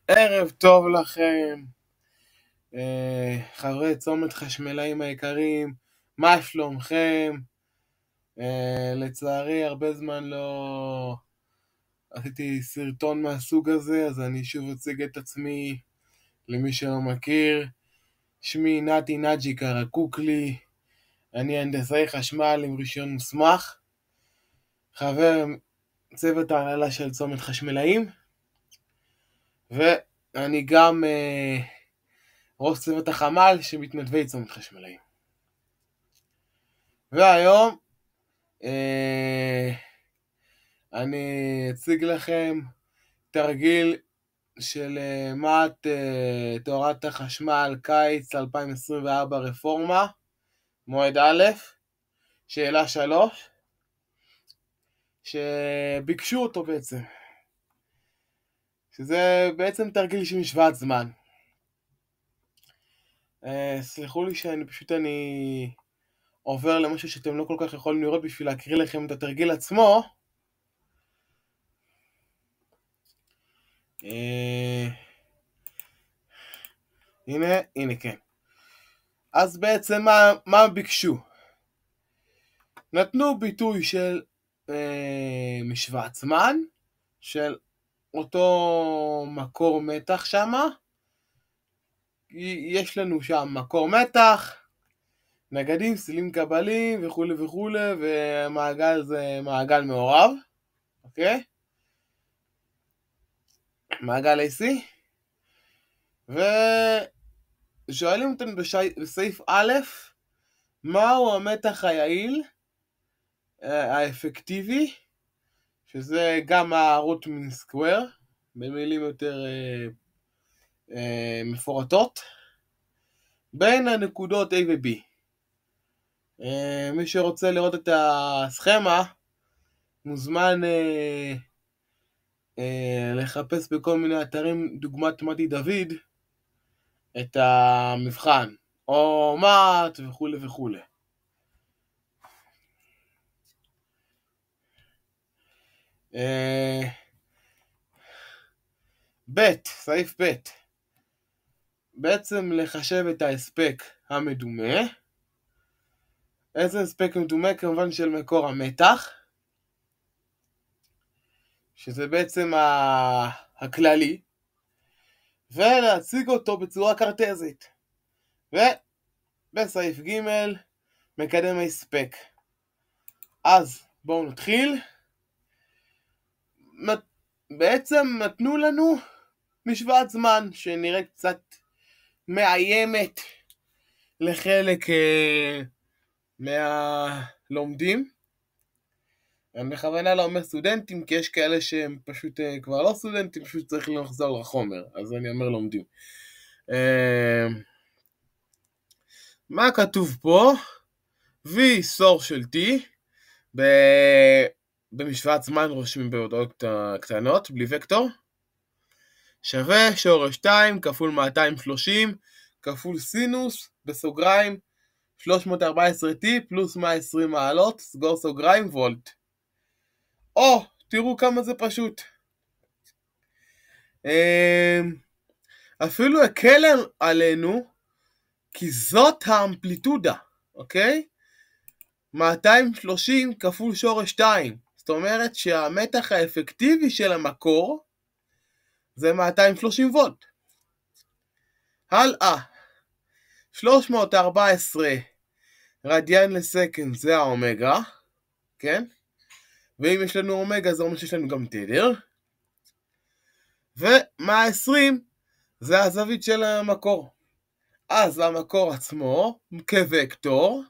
ערב טוב לכם, חברי צומת חשמלאים היקרים, מה שלומכם? לצערי הרבה זמן לא עשיתי סרטון מהסוג הזה, אז אני שוב אציג את עצמי למי שלא מכיר. שמי נתי נג'י קרקוקלי, אני הנדסאי חשמל עם רישיון מוסמך, חבר צוות ההנהלה של צומת חשמלאים, ואני גם ראש צוות החמ"ל שמתנדבי צומת חשמלאים. והיום אני אציג לכם תרגיל של מה"ט תורת החשמל קיץ 2024 רפורמה, מועד א', שאלה 3, שביקשו אותו בעצם, שזה בעצם תרגיל של משוואת זמן. סלחו לי שאני עובר למשהו שאתם לא כל כך יכולים לראות בשביל להקריא לכם את התרגיל עצמו. הנה כן. אז בעצם מה ביקשו? נתנו ביטוי של משוואת זמן, של אותו מקור מתח שמה. יש לנו שם מקור מתח, נגדים, סילים קבלים וכולי וכולי, ומעגל זה מעגל מעורב, אוקיי? מעגל AC. ושואלים אותנו בסעיף א', מהו המתח היעיל, האפקטיבי, שזה גם הרוט מין סקוואר, במילים יותר מפורטות, בין הנקודות A ו-B. מי שרוצה לראות את הסכמה, מוזמן לחפש בכל מיני אתרים דוגמת מתי דוד את המבחן, או מה"ט וכולי וכולי. סעיף ב', בעצם לחשב את ההספק המדומה. איזה הספק מדומה? כמובן של מקור המתח, שזה בעצם הכללי, ולהציג אותו בצורה קרטזית. ובסעיף ג' מקדם ההספק. אז בואו נתחיל. בעצם נתנו לנו משוואת זמן שנראית קצת מאיימת לחלק מהלומדים. אני בכוונה לא אומר סטודנטים, כי יש כאלה שהם פשוט כבר לא סטודנטים, פשוט צריך לחזור לחומר, אז אני אומר לומדים. מה כתוב פה? V סור של T, במשוואת זמן רושמים בהודעות קטנות, בלי וקטור, שווה שורש 2 כפול 230 כפול סינוס, בסוגריים, 314T פלוס 120 מעלות, סגור סוגריים, וולט. תראו כמה זה פשוט. אפילו הקל עלינו, כי זאת האמפליטודה, אוקיי? 230 כפול שורש 2. זאת אומרת שהמתח האפקטיבי של המקור זה 230 וולט. הלאה. 314 רדיאן לסקנד זה האומגה, כן? ואם יש לנו אומגה זה אומר שיש לנו גם תדר. ו-120 זה הזווית של המקור. אז המקור עצמו כווקטור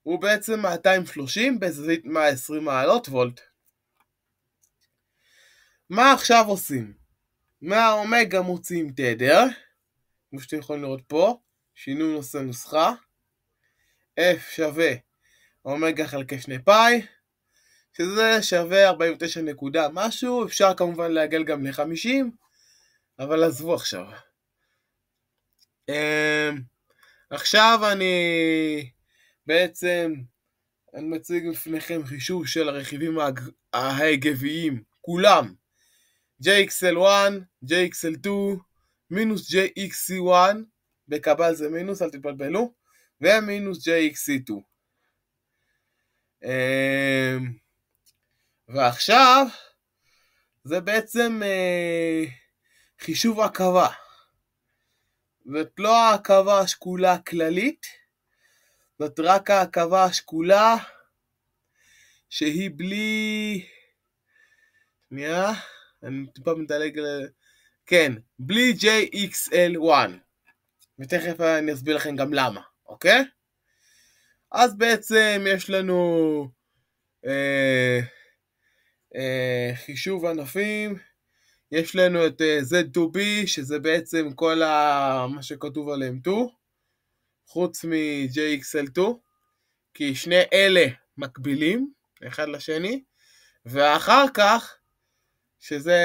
הוא בעצם 230 בזווית 120 מעלות וולט. מה עכשיו עושים? מהאומגה מוציאים תדר, כמו שאתם יכולים לראות פה, שינוי נושא נוסחה, F שווה אומגה חלקי 2 פאי, שזה שווה 49 נקודה משהו. אפשר כמובן להגל גם ל-50, אבל עזבו עכשיו. עכשיו אני מציג בפניכם חישוב של הרכיבים ההגביים, כולם, JXL1, JXL2, מינוס JXC1, בקבל זה מינוס, אל תתבלבלו, ומינוס JXC2. ועכשיו, זה בעצם חישוב עקבה. זאת לא העקבה השקולה הכללית, זאת רק העקבה השקולה שהיא בלי... שנייה, אני טיפה מדלג כן, בלי JXL1. ותכף אני אסביר לכם גם למה, אוקיי? אז בעצם יש לנו חישוב ענפים. יש לנו את Z2B, שזה בעצם כל מה שכתוב עליהם 2, חוץ מ-JXL2, כי שני אלה מקבילים אחד לשני, ואחר כך, שזה...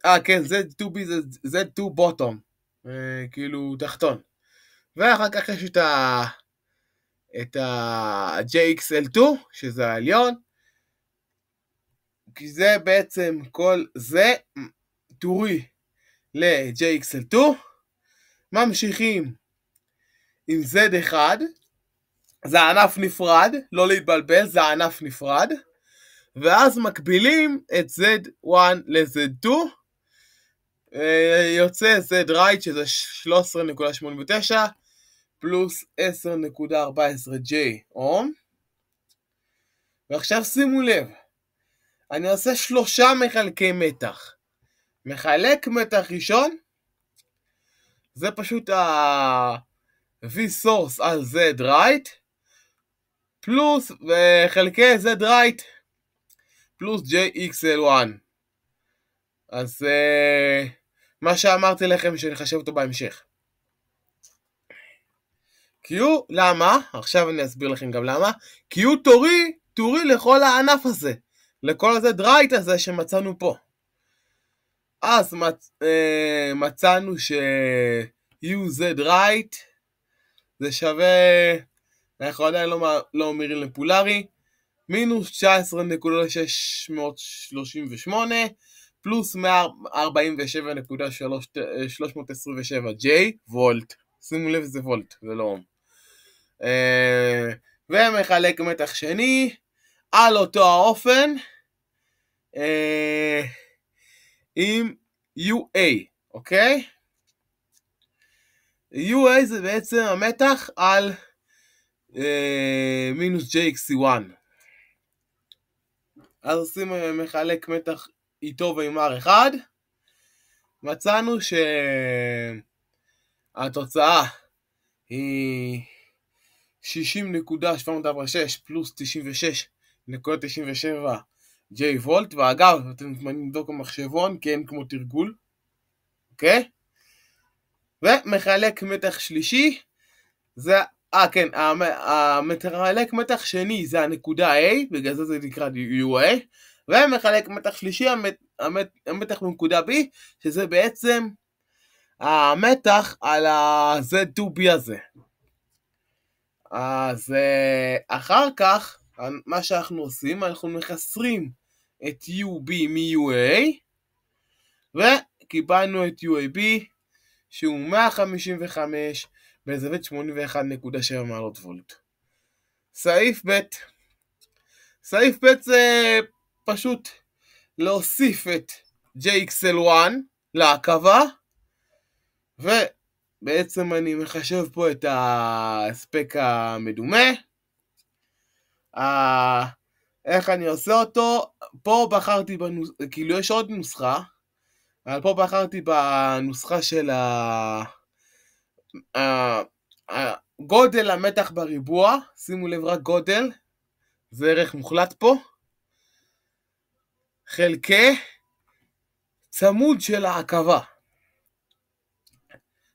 כן, Z2B זה Z2 bottom, כאילו תחתון. ואחר כך יש את ה-JXL2, שזה העליון, כי זה בעצם כל זה טורי ל-JXL2. ממשיכים עם Z1, זה ענף נפרד, לא להתבלבל, זה ענף נפרד, ואז מקבילים את Z1 ל-Z2, יוצא Z right שזה 13.89 פלוס 10.14 J אום. ועכשיו שימו לב, אני עושה 3 מחלקי מתח. מחלק מתח ראשון, זה פשוט ה-V source על Z right, פלוס וחלקי Z right, פלוס JXL1. אז מה שאמרתי לכם שנחשב אותו בהמשך. Q, למה? עכשיו אני אסביר לכם גם למה. Q טורי לכל הענף הזה. לכל הזה דרייט הזה שמצאנו פה. אז מצאנו ש-UZ right זה שווה, אנחנו עדיין לא אומרים לפולרי, מינוס 19.638 פלוס 147.327 J וולט. שימו לב זה וולט, זה לא אום. ומחלק מתח שני על אותו האופן עם UA, אוקיי? UA זה בעצם המתח על מינוס JXC1. אז עושים מחלק מתח איתו ועם R1. מצאנו שהתוצאה היא 60.746 פלוס 96.97 J וולט, ואגב, אתם מוזמנים לבדוק במחשבון, כי אין כמו תרגול, אוקיי? ומחלק מתח שלישי, זה, כן, המחלק מתח שני זה הנקודה A, בגלל זה נקרא UA, ומחלק מתח שלישי, המתח בנקודה B, שזה בעצם המתח על ה-Z2B הזה. אז אחר כך, מה שאנחנו עושים, אנחנו מחסרים את UB מ-UA, וקיבלנו את UAB, שהוא 155 בזווית 81.7 מעלות וולט. סעיף ב' זה פשוט להוסיף את JXL1 לעקבה, ובעצם אני מחשב פה את ההספק המדומה. איך אני עושה אותו? פה בחרתי כאילו יש עוד נוסחה, אבל פה בחרתי בנוסחה של גודל המתח בריבוע. שימו לב, רק גודל, זה ערך מוחלט פה, חלקי צמוד של העקבה.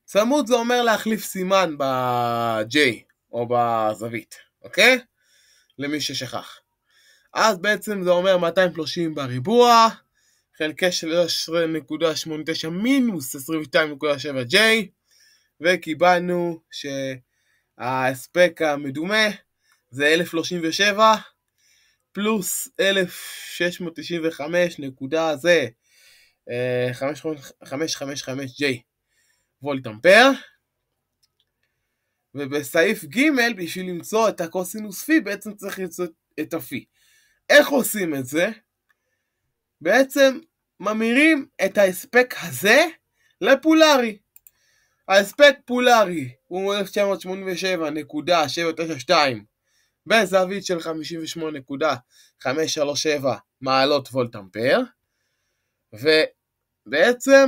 צמוד זה אומר להחליף סימן ב-J או בזווית, אוקיי? למי ששכח. אז בעצם זה אומר 230 בריבוע, חלקי 13.89 מינוס 22.7 J, וקיבלנו שההספק המדומה זה 1037 פלוס 1695 נקודה זה 555J וולט אמפר. ובסעיף ג' בשביל למצוא את הקוסינוס פי בעצם צריך למצוא את הפי. איך עושים את זה? בעצם ממירים את ההספק הזה לפולרי. ההספק פולרי הוא 1987.792 בזווית של 58.537 מעלות וולט אמפר, ובעצם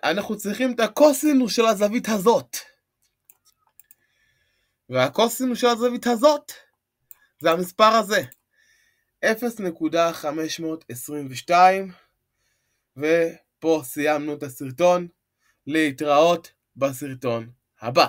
אנחנו צריכים את הקוסינוס של הזווית הזאת, והקוסינוס של הזווית הזאת זה המספר הזה 0.522, ופה סיימנו את הסרטון. להתראות בסרטון הבא.